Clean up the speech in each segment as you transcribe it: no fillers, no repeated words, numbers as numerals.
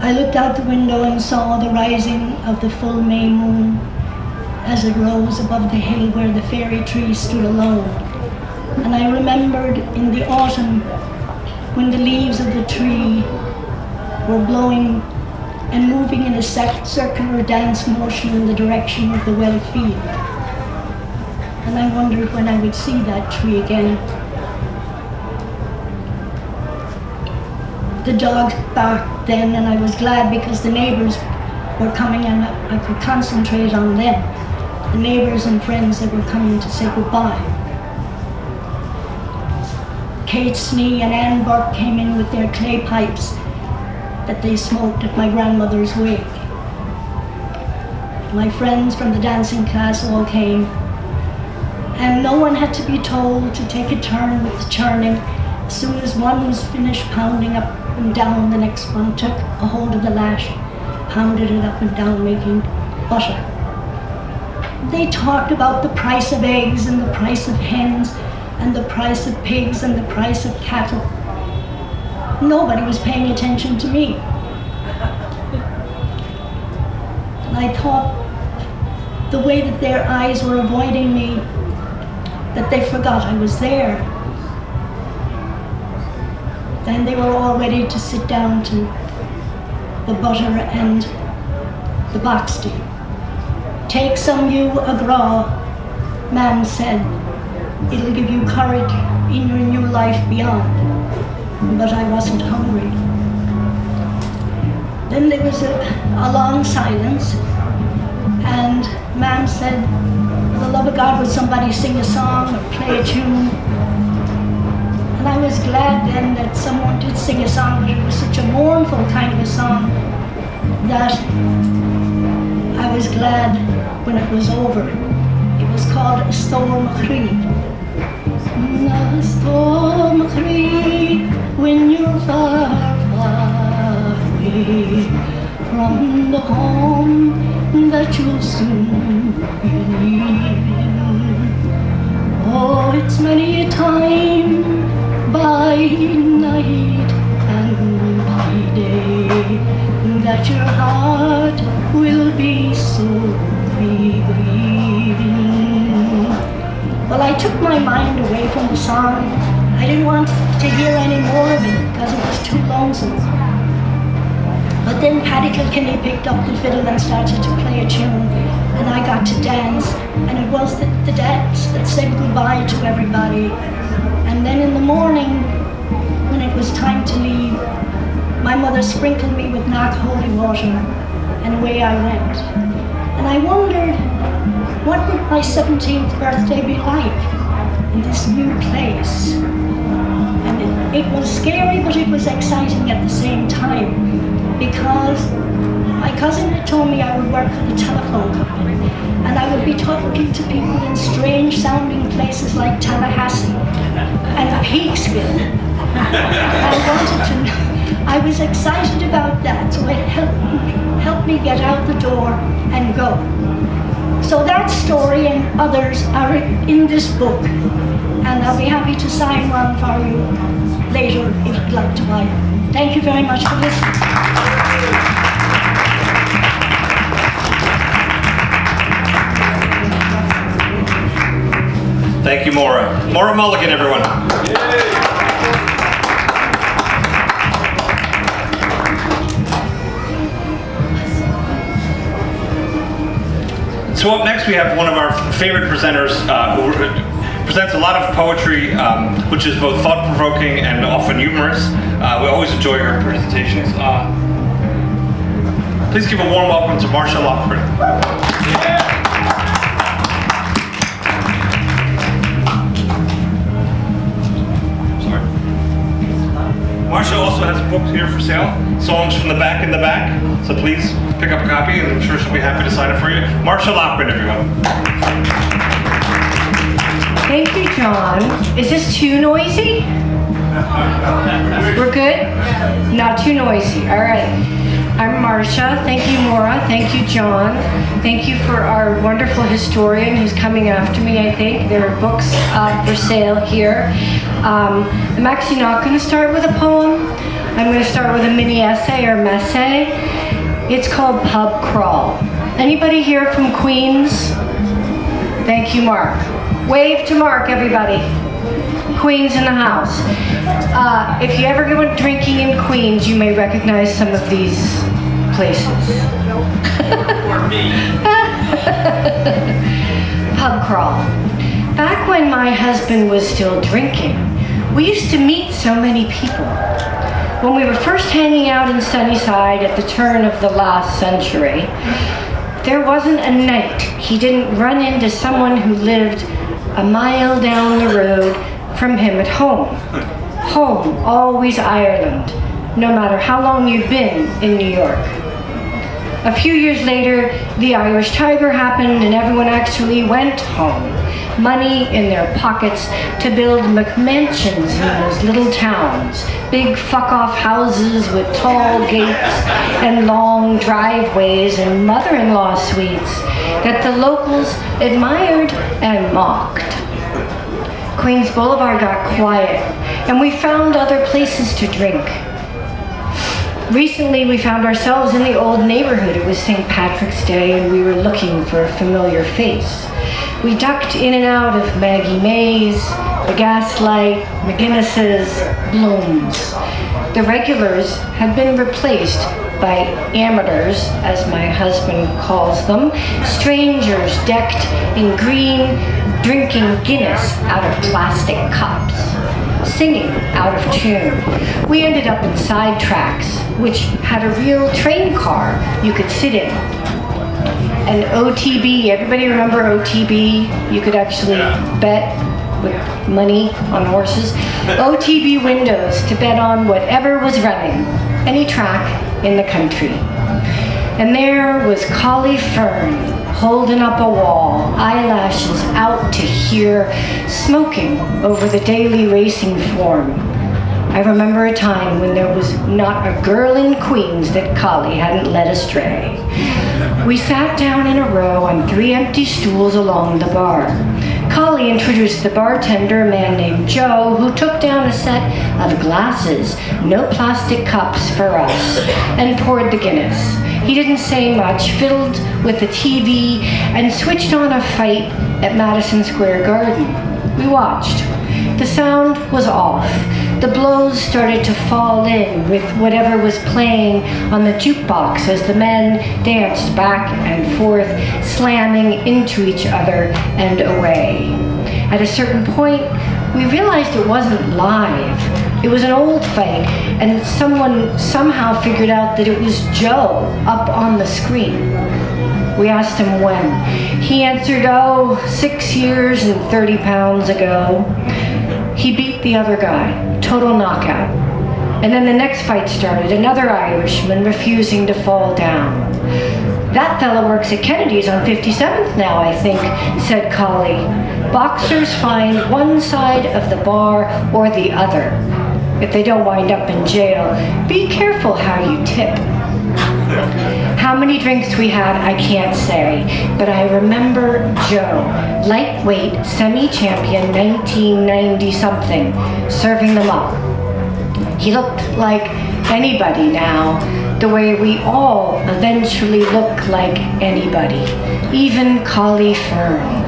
I looked out the window and saw the rising of the full May moon as it rose above the hill where the fairy tree stood alone. And I remembered in the autumn when the leaves of the tree were blowing and moving in a circular dance motion in the direction of the well field. And I wondered when I would see that tree again. The dogs barked then, and I was glad because the neighbours were coming and I could concentrate on them. The neighbours and friends that were coming to say goodbye. Kate Snee and Anne Burke came in with their clay pipes that they smoked at my grandmother's wake. My friends from the dancing class all came, and no one had to be told to take a turn with the churning. As soon as one was finished pounding up and down, the next one took a hold of the lash, pounded it up and down, making butter. They talked about the price of eggs and the price of hens and the price of pigs and the price of cattle. Nobody was paying attention to me. And I thought the way that their eyes were avoiding me, that they forgot I was there. Then they were all ready to sit down to the butter and the box tea. Take some you a gra, Mam said. It'll give you courage in your new life beyond. But I wasn't hungry. Then there was a long silence, and Mam said, for the love of God, would somebody sing a song or play a tune? And I was glad then that someone did sing a song, but it was such a mournful kind of a song that I was glad when it was over. It was called Storm Cree. Storm Cree, when you're far, far away from the home that you'll soon be leaving. Oh, it's many a time by night and by day that your heart will be so grieving. Well, I took my mind away from the song. I didn't want to hear any more of it because it was too lonesome. But then Paddy Kilkenny picked up the fiddle and started to play a tune, and I got to dance, and it was the dance that said goodbye to everybody. And then in the morning, when it was time to leave, my mother sprinkled me with Knock holy water, and away I went. And I wondered, what would my 17th birthday be like in this new place? And it was scary, but it was exciting at the same time, because my cousin had told me I would work for the telephone company, and I would be talking to people in strange sounding places like Tallahassee and Peaksville. I was excited about that, so it helped me get out the door and go. So that story and others are in this book, and I'll be happy to sign one for you later if you'd like to buy it. Thank you very much for listening. Thank you, Maura. Maura Mulligan, everyone. Yay. So up next we have one of our favorite presenters who presents a lot of poetry, which is both thought-provoking and often humorous. We always enjoy her presentations. Please give a warm welcome to Marcia Loughran. Yeah. Marcia also has books here for sale, songs from the back in the back, so please pick up a copy and I'm sure she'll be happy to sign it for you. Marcia Loughran, everyone. Thank you, John. Is this too noisy? We're good? Not too noisy, all right. I'm Marcia. Thank you, Maura. Thank you, John. Thank you for our wonderful historian who's coming after me, I think. There are books for sale here. I'm actually not going to start with a poem. I'm going to start with a mini essay or messay. It's called Pub Crawl. Anybody here from Queens? Thank you, Mark. Wave to Mark, everybody. Queens in the house. If you ever go drinking in Queens, you may recognize some of these places. Pub crawl. Back when my husband was still drinking, we used to meet so many people. When we were first hanging out in Sunnyside at the turn of the last century, there wasn't a night he didn't run into someone who lived a mile down the road from him at home. Home, always Ireland, no matter how long you've been in New York. A few years later, the Irish Tiger happened and everyone actually went home. Money in their pockets to build McMansions in those little towns. Big fuck-off houses with tall gates and long driveways and mother-in-law suites that the locals admired and mocked. Queens Boulevard got quiet, and we found other places to drink. Recently, we found ourselves in the old neighborhood. It was St. Patrick's Day, and we were looking for a familiar face. We ducked in and out of Maggie May's, the Gaslight, McGinnis's, Bloom's. The regulars had been replaced by amateurs, as my husband calls them, strangers decked in green, drinking Guinness out of plastic cups, singing out of tune. We ended up in sidetracks, which had a real train car you could sit in. An OTB, everybody remember OTB? You could actually bet with money on horses. OTB windows to bet on whatever was running, any track in the country. And there was Collie Fern, holding up a wall, eyelashes out to here, smoking over the daily racing form. I remember a time when there was not a girl in Queens that Collie hadn't led astray. We sat down in a row on 3 empty stools along the bar. Collie introduced the bartender, a man named Joe, who took down a set of glasses, no plastic cups for us, and poured the Guinness. He didn't say much, fiddled with the TV, and switched on a fight at Madison Square Garden. We watched. The sound was off. The blows started to fall in with whatever was playing on the jukebox as the men danced back and forth, slamming into each other and away. At a certain point, we realized it wasn't live. It was an old fight, and someone somehow figured out that it was Joe up on the screen. We asked him when. He answered, 6 years and 30 pounds ago. He beat the other guy, total knockout. And then the next fight started, another Irishman refusing to fall down. That fella works at Kennedy's on 57th now, I think, said Collie. Boxers find one side of the bar or the other. If they don't wind up in jail, be careful how you tip. How many drinks we had, I can't say, but I remember Joe, lightweight, semi-champion, 1990-something, serving them up. He looked like anybody now, the way we all eventually look like anybody, even Collie Fern.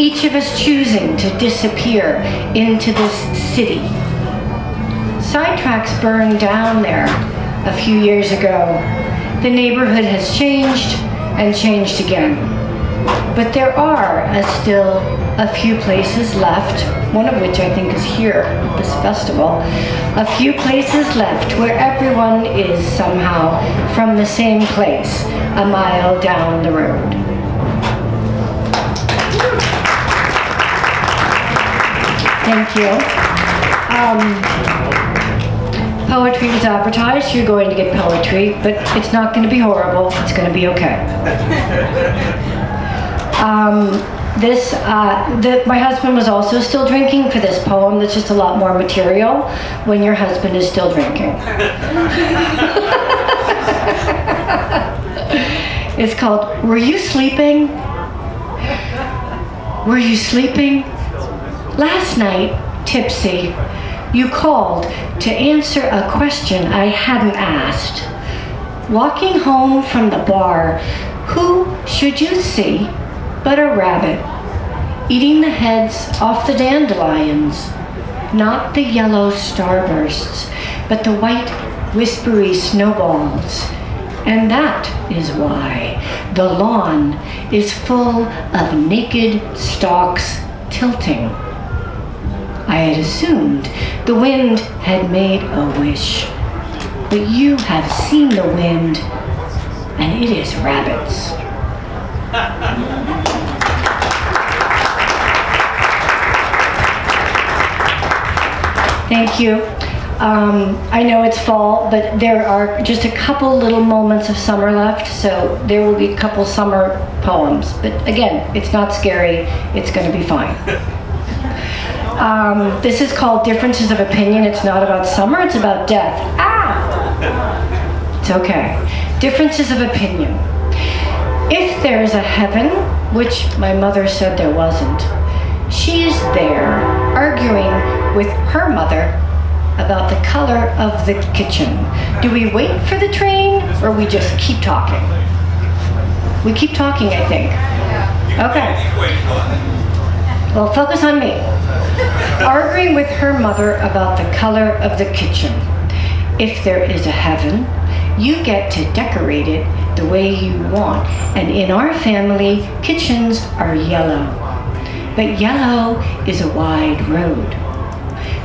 Each of us choosing to disappear into this city. Sidetracks burned down there a few years ago. The neighborhood has changed and changed again. But there are still a few places left, one of which I think is here at this festival, a few places left where everyone is somehow from the same place, a mile down the road. Thank you. Poetry was advertised. You're going to get poetry, but it's not going to be horrible. It's going to be okay. My husband was also still drinking for this poem. That's just a lot more material when your husband is still drinking. It's called Were You Sleeping? Were you sleeping? Last night, tipsy, You called to answer a question I hadn't asked. Walking home from the bar, who should you see but a rabbit, eating the heads off the dandelions, not the yellow starbursts, but the white, whispery snowballs. And that is why the lawn is full of naked stalks tilting. I had assumed the wind had made a wish, but you have seen the wind, and it is rabbits. Thank you. I know it's fall, but there are just a couple little moments of summer left, so there will be a couple summer poems. But again, it's not scary. It's going to be fine. This is called Differences of Opinion. It's not about summer, it's about death. It's okay. Differences of opinion. If there's a heaven, which my mother said there wasn't, she is there arguing with her mother about the color of the kitchen. Do we wait for the train or we just keep talking? We keep talking, I think. Okay. Well, focus on me. Arguing with her mother about the color of the kitchen. If there is a heaven, you get to decorate it the way you want. And in our family, kitchens are yellow. But yellow is a wide road.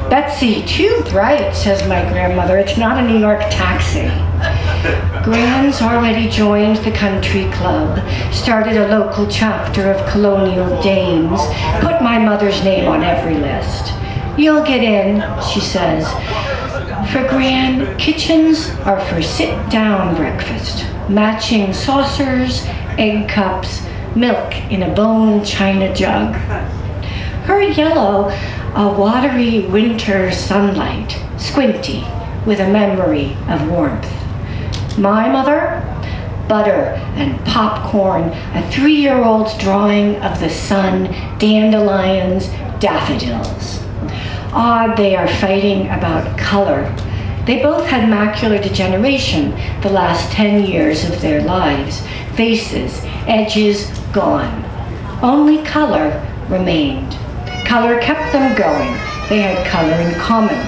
Betsy, too bright, says my grandmother. It's not a New York taxi. Gran's already joined the country club, started a local chapter of colonial dames, put my mother's name on every list. You'll get in, she says. For Gran, kitchens are for sit-down breakfast, matching saucers, egg cups, milk in a bone china jug. Her yellow, a watery winter sunlight, squinty with a memory of warmth. My mother, butter and popcorn, a 3-year-old's drawing of the sun, dandelions, daffodils. Odd they are fighting about color. They both had macular degeneration the last 10 years of their lives. Faces, edges gone. Only color remained. Color kept them going. They had color in common.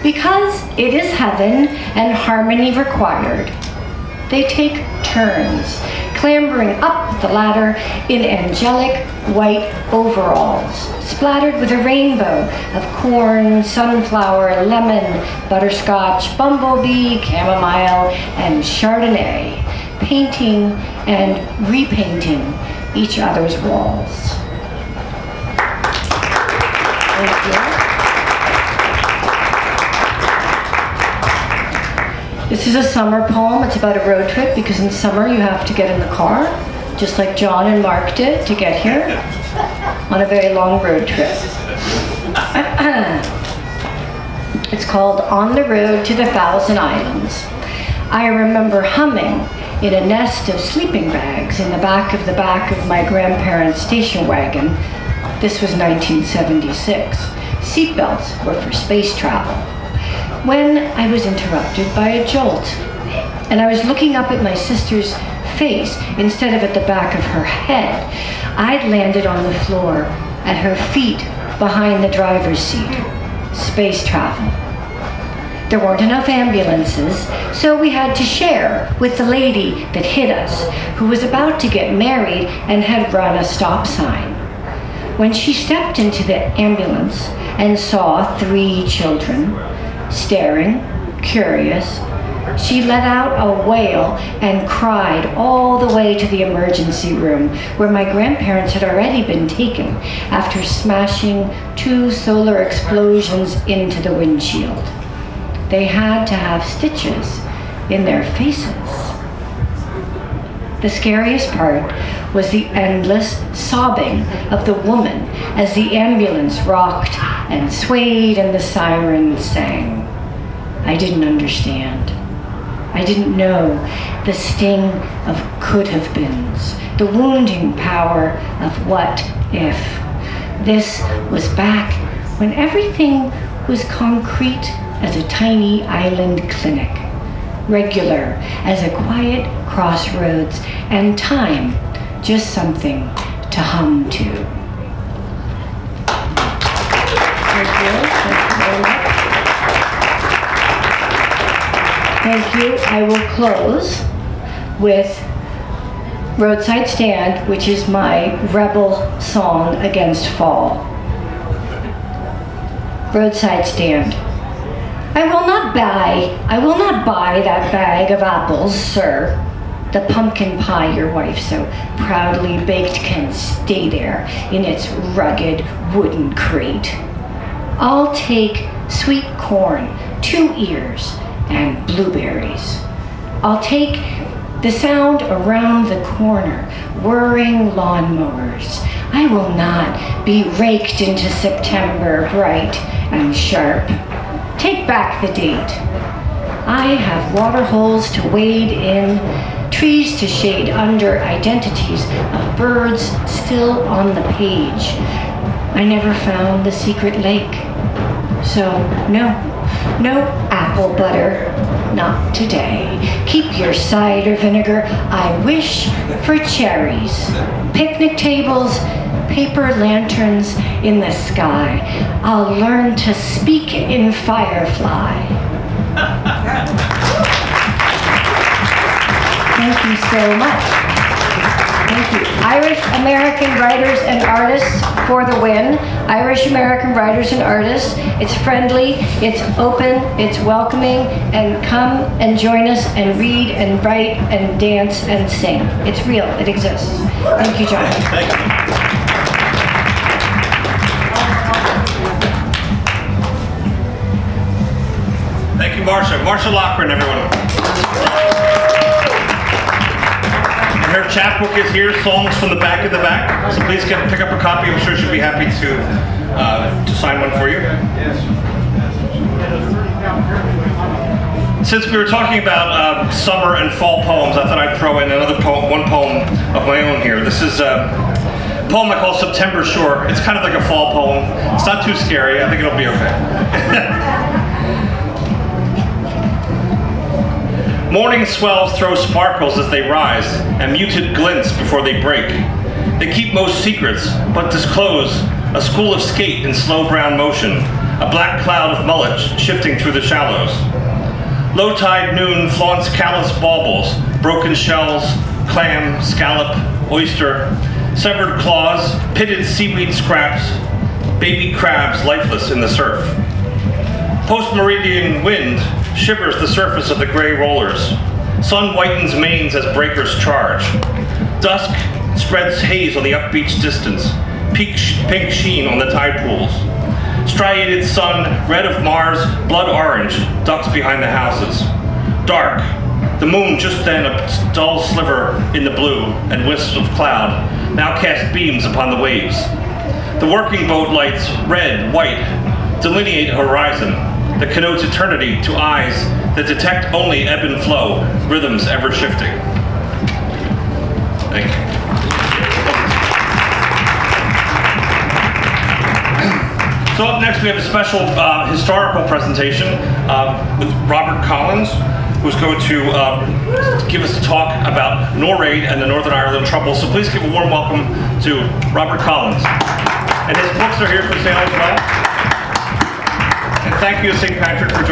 Because it is heaven and harmony required, they take turns, clambering up the ladder in angelic white overalls, splattered with a rainbow of corn, sunflower, lemon, butterscotch, bumblebee, chamomile, and chardonnay, painting and repainting each other's walls. Thank you. This is a summer poem. It's about a road trip because in summer you have to get in the car, just like John and Mark did to get here on a very long road trip. It's called On the Road to the Thousand Islands. I remember humming in a nest of sleeping bags in the back of my grandparents' station wagon. This was 1976. Seatbelts were for space travel. When I was interrupted by a jolt, and I was looking up at my sister's face instead of at the back of her head, I'd landed on the floor at her feet behind the driver's seat. Space travel. There weren't enough ambulances, so we had to share with the lady that hit us, who was about to get married and had run a stop sign. When she stepped into the ambulance and saw 3 children, staring, curious, she let out a wail and cried all the way to the emergency room, where my grandparents had already been taken after smashing 2 solar explosions into the windshield. They had to have stitches in their faces. The scariest part was the endless sobbing of the woman as the ambulance rocked and swayed and the siren sang. I didn't understand. I didn't know the sting of could-have-beens, the wounding power of what if. This was back when everything was concrete as a tiny island clinic, regular as a quiet crossroads, and time just something to hum to. Thank you. Thank you very much. Thank you. I will close with Roadside Stand, which is my rebel song against fall. Roadside Stand. I will not buy that bag of apples, sir. The pumpkin pie your wife so proudly baked can stay there in its rugged wooden crate. I'll take sweet corn, 2 ears, and blueberries. I'll take the sound around the corner, whirring lawnmowers. I will not be raked into September bright and sharp. Take back the date. I have water holes to wade in, trees to shade under, identities of birds still on the page. I never found the secret lake. So no apple butter, not today. Keep your cider vinegar. I wish for cherries, picnic tables, paper lanterns in the sky. I'll learn to speak in firefly. Thank you so much. Thank you. Irish American Writers and Artists for the win. Irish American Writers and Artists. It's friendly, it's open, it's welcoming, and come and join us and read and write and dance and sing. It's real, it exists. Thank you, John. Thank you. Thank you, Marcia. Marcia Loughran, everyone. Her chapbook is here, songs from the back of the back. So please pick up a copy. I'm sure she'll be happy to sign one for you. Since we were talking about summer and fall poems, I thought I'd throw in one poem of my own here. This is a poem I call September Shore. It's kind of like a fall poem. It's not too scary. I think it'll be okay. Morning swells throw sparkles as they rise, and muted glints before they break. They keep most secrets, but disclose a school of skate in slow brown motion, a black cloud of mullet shifting through the shallows. Low tide noon flaunts callous baubles, broken shells, clam, scallop, oyster, severed claws, pitted seaweed scraps, baby crabs lifeless in the surf. Post-meridian wind shivers the surface of the gray rollers. Sun whitens mains as breakers charge. Dusk spreads haze on the upbeach distance, pink sheen on the tide pools. Striated sun, red of Mars, blood orange, ducks behind the houses. Dark, the moon just then a dull sliver in the blue, and wisps of cloud now cast beams upon the waves. The working boat lights, red, white, delineate a horizon that connotes eternity to eyes that detect only ebb and flow, rhythms ever shifting. Thank you. So up next we have a special historical presentation with Robert Collins, who's going to give us a talk about Norraid and the Northern Ireland Troubles. So please give a warm welcome to Robert Collins. And his books are here for sale as well. And thank you to St. Patrick for joining.